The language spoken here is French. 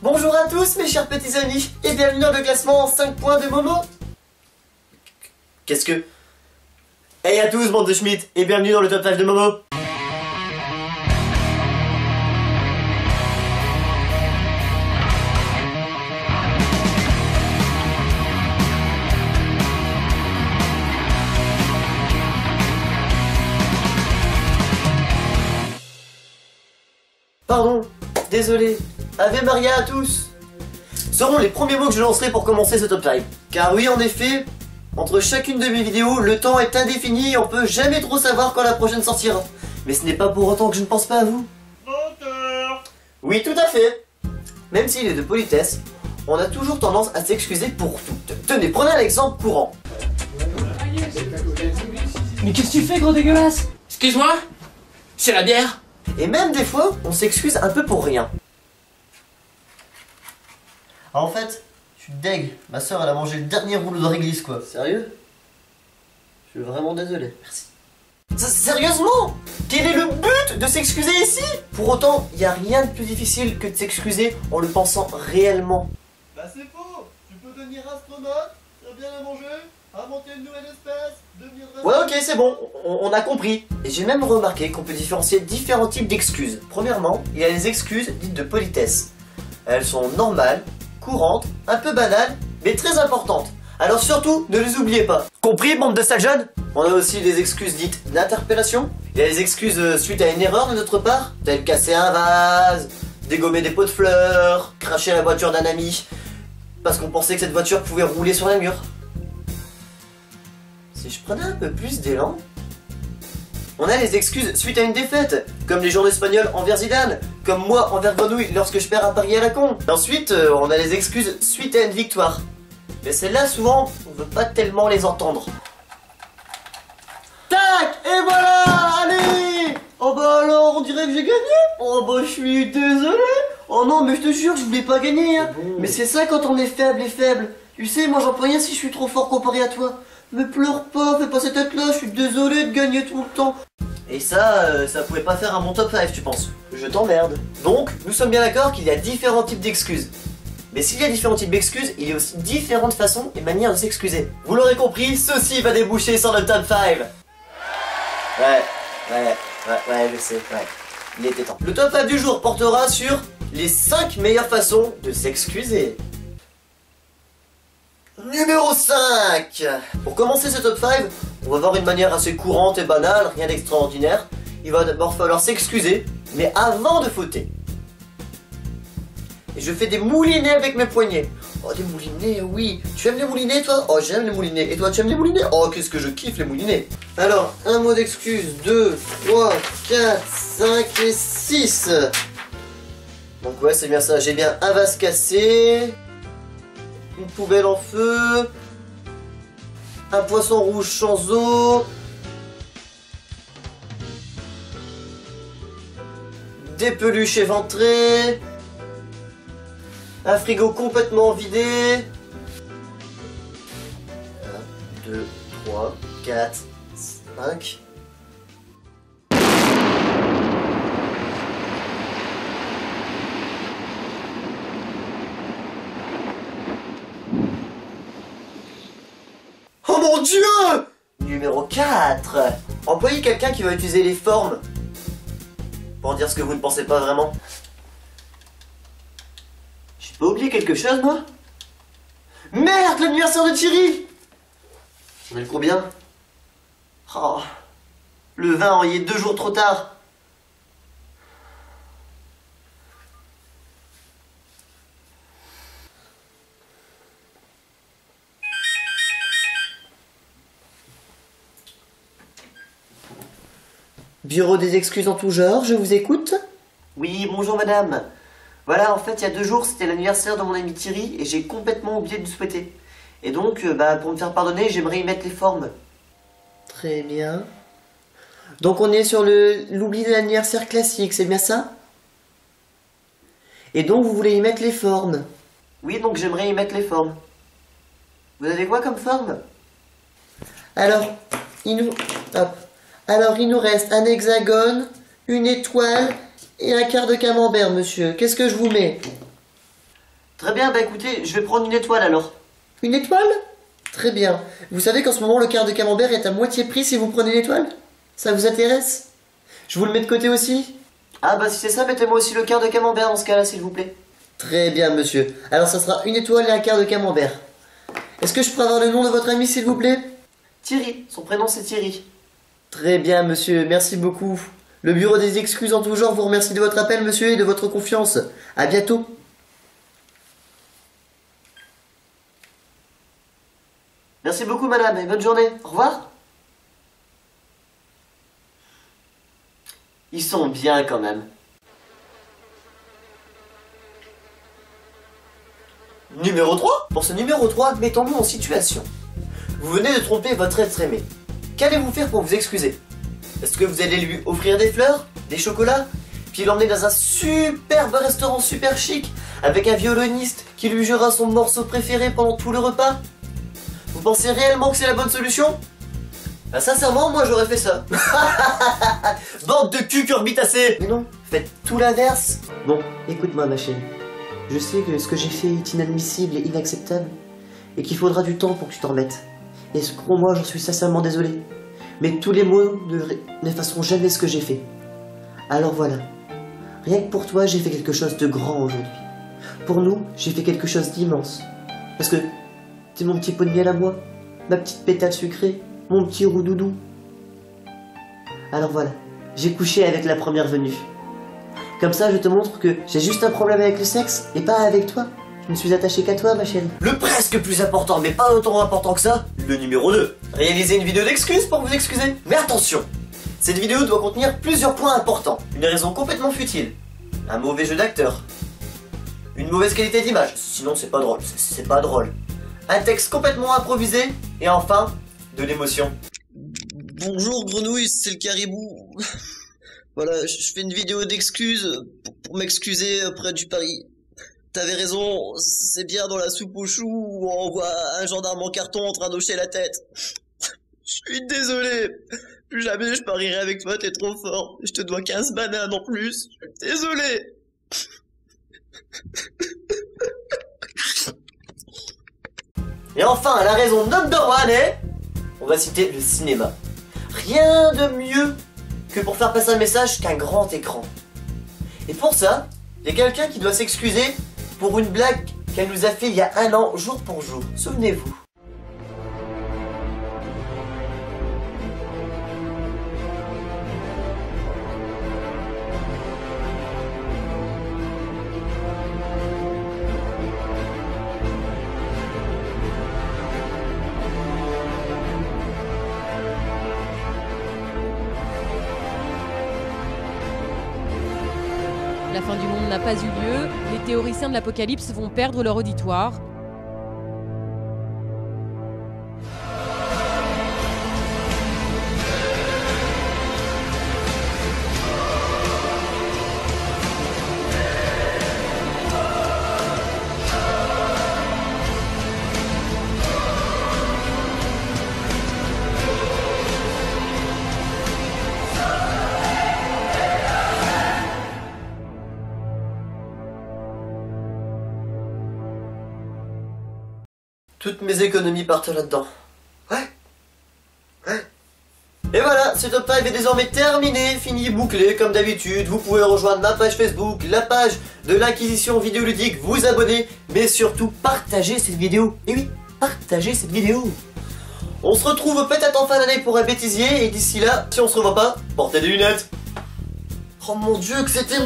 Bonjour à tous mes chers petits amis, et bienvenue dans le classement en 5 points de Momo. Qu'est-ce que... Hey à tous bande de Schmitt, et bienvenue dans le top 5 de Momo. Pardon, désolé, Ave Maria à tous. Seront les premiers mots que je lancerai pour commencer ce top 5. Car oui, en effet, entre chacune de mes vidéos, le temps est indéfini et on peut jamais trop savoir quand la prochaine sortira. Mais ce n'est pas pour autant que je ne pense pas à vous. Menteur. Oui, tout à fait. Même s'il est de politesse, on a toujours tendance à s'excuser pour tout. Tenez, prenez un exemple courant. Mais qu'est-ce que tu fais, gros dégueulasse? Excuse-moi, c'est la bière. Et même des fois, on s'excuse un peu pour rien. Ah, en fait, je suis deg. Ma soeur, elle a mangé le dernier rouleau de réglisse, quoi. Sérieux? Je suis vraiment désolé. Merci. Sérieusement? Quel est le but de s'excuser ici? Pour autant, il n'y a rien de plus difficile que de s'excuser en le pensant réellement. Bah c'est faux. Tu peux devenir astronaute, faire bien à manger, inventer une nouvelle espèce, devenir... Ouais, ok, c'est bon, on a compris. Et j'ai même remarqué qu'on peut différencier différents types d'excuses. Premièrement, il y a les excuses dites de politesse. Elles sont normales, courantes, un peu banales, mais très importantes. Alors surtout, ne les oubliez pas. Compris, bande de sales jeunes? On a aussi les excuses dites d'interpellation. Il y a les excuses suite à une erreur de notre part, telles casser un vase, dégommer des pots de fleurs, cracher la voiture d'un ami, parce qu'on pensait que cette voiture pouvait rouler sur un mur. Si je prenais un peu plus d'élan... On a les excuses suite à une défaite, comme les journaux espagnols envers Zidane, comme moi envers Grenouille lorsque je perds un pari à la con. Ensuite, on a les excuses suite à une victoire. Mais celles-là, souvent, on veut pas tellement les entendre. Tac! Et voilà! Allez! Oh bah alors, on dirait que j'ai gagné! Oh bah je suis désolé! Oh non, mais je te jure, je voulais pas gagner, hein! Bon. Mais c'est ça quand on est faible et faible. Tu sais, moi j'en peux rien si je suis trop fort comparé à toi. Me pleure pas, fais pas cette tête là, je suis désolé de gagner tout le temps. Et ça, ça pouvait pas faire un bon top 5, tu penses? Je t'emmerde. Donc, nous sommes bien d'accord qu'il y a différents types d'excuses. Mais s'il y a différents types d'excuses, il y a aussi différentes façons et manières de s'excuser. Vous l'aurez compris, ceci va déboucher sur le top 5. Ouais, je sais, ouais. Il était temps. Le top 5 du jour portera sur les 5 meilleures façons de s'excuser. Numéro 5. Pour commencer ce top 5, on va voir une manière assez courante et banale, rien d'extraordinaire. Il va d'abord falloir s'excuser, mais avant de fauter. Et je fais des moulinets avec mes poignets. Oh, des moulinets, oui. Tu aimes les moulinets, toi? Oh, j'aime les moulinets. Et toi, tu aimes les moulinets? Oh, qu'est-ce que je kiffe les moulinets. Alors, un mot d'excuse. 2, 3, 4, 5 et 6. Donc ouais, c'est bien ça. J'ai bien un vase cassé, une poubelle en feu, un poisson rouge sans eau, des peluches éventrées, un frigo complètement vidé. 1, 2, 3, 4, 5. Oh mon Dieu! Numéro 4. Employez quelqu'un qui va utiliser les formes pour dire ce que vous ne pensez pas vraiment. J'ai pas oublié quelque chose, moi? Merde, l'anniversaire de Thierry! On est le combien? Oh, le 20, il est 2 jours trop tard. Bureau des excuses en tout genre, je vous écoute. Oui, bonjour madame. Voilà, en fait, il y a 2 jours, c'était l'anniversaire de mon ami Thierry et j'ai complètement oublié de lui souhaiter. Et donc, pour me faire pardonner, j'aimerais y mettre les formes. Très bien. Donc on est sur l'oubli de l'anniversaire classique, c'est bien ça? Et donc vous voulez y mettre les formes? Oui, donc j'aimerais y mettre les formes. Vous avez quoi comme forme? Alors, il nous reste un hexagone, une étoile et un quart de camembert, monsieur. Qu'est-ce que je vous mets? Très bien, bah écoutez, je vais prendre une étoile alors. Une étoile? Très bien. Vous savez qu'en ce moment, le quart de camembert est à moitié prix si vous prenez l'étoile? Ça vous intéresse? Je vous le mets de côté aussi? Ah bah si c'est ça, mettez-moi aussi le quart de camembert dans ce cas-là, s'il vous plaît. Très bien, monsieur. Alors ça sera une étoile et un quart de camembert. Est-ce que je pourrais avoir le nom de votre ami, s'il vous plaît? Thierry. Son prénom, c'est Thierry. Très bien, monsieur. Merci beaucoup. Le bureau des excuses en tout genre vous remercie de votre appel, monsieur, et de votre confiance. À bientôt. Merci beaucoup, madame, et bonne journée. Au revoir. Ils sont bien, quand même. Numéro 3. Pour ce numéro 3, mettons-nous en situation. Vous venez de tromper votre être aimé. Qu'allez-vous faire pour vous excuser? Est-ce que vous allez lui offrir des fleurs, des chocolats, puis l'emmener dans un superbe restaurant super chic, avec un violoniste qui lui jouera son morceau préféré pendant tout le repas? Vous pensez réellement que c'est la bonne solution? Bah sincèrement, moi j'aurais fait ça. Bande de cucurbitacées. Mais non, faites tout l'inverse. Bon, écoute-moi ma chérie. Je sais que ce que j'ai fait est inadmissible et inacceptable, et qu'il faudra du temps pour que tu t'en remettes. Et crois-moi, j'en suis sincèrement désolé. Mais tous les mots n'effaceront jamais ce que j'ai fait. Alors voilà. Rien que pour toi, j'ai fait quelque chose de grand aujourd'hui. Pour nous, j'ai fait quelque chose d'immense. Parce que t'es mon petit pot de miel à moi, ma petite pétale sucrée, mon petit roux-doudou. Alors voilà, j'ai couché avec la première venue. Comme ça, je te montre que j'ai juste un problème avec le sexe et pas avec toi. Je ne suis attaché qu'à toi, ma chérie. Le presque plus important, mais pas autant important que ça, le numéro 2. Réaliser une vidéo d'excuses pour vous excuser. Mais attention, cette vidéo doit contenir plusieurs points importants. Une raison complètement futile. Un mauvais jeu d'acteur. Une mauvaise qualité d'image. Sinon, c'est pas drôle. C'est pas drôle. Un texte complètement improvisé. Et enfin, de l'émotion. Bonjour grenouille, c'est le caribou. Voilà, je fais une vidéo d'excuses pour m'excuser auprès du Paris. T'avais raison, c'est bien dans la soupe aux choux où on voit un gendarme en carton en train d'hocher la tête. Je suis désolé. Plus jamais je parierai avec toi, t'es trop fort. Je te dois 15 bananes en plus. Je suis désolé. Et enfin, la raison number one est... On va citer le cinéma. Rien de mieux que pour faire passer un message qu'un grand écran. Et pour ça, il y a quelqu'un qui doit s'excuser pour une blague qu'elle nous a fait il y a 1 an, jour pour jour. Souvenez-vous. La fin du monde n'a pas eu lieu, les théoriciens de l'apocalypse vont perdre leur auditoire. Toutes mes économies partent là-dedans. Ouais. Et voilà, ce top 5 est désormais terminé, fini, bouclé, comme d'habitude. Vous pouvez rejoindre ma page Facebook, la page de l'Inquisition vidéoludique, vous abonner, mais surtout partager cette vidéo. Et oui, partagez cette vidéo. On se retrouve peut-être en fin d'année pour un bêtisier, et d'ici là, si on se revoit pas, portez des lunettes. Oh mon dieu, que c'était...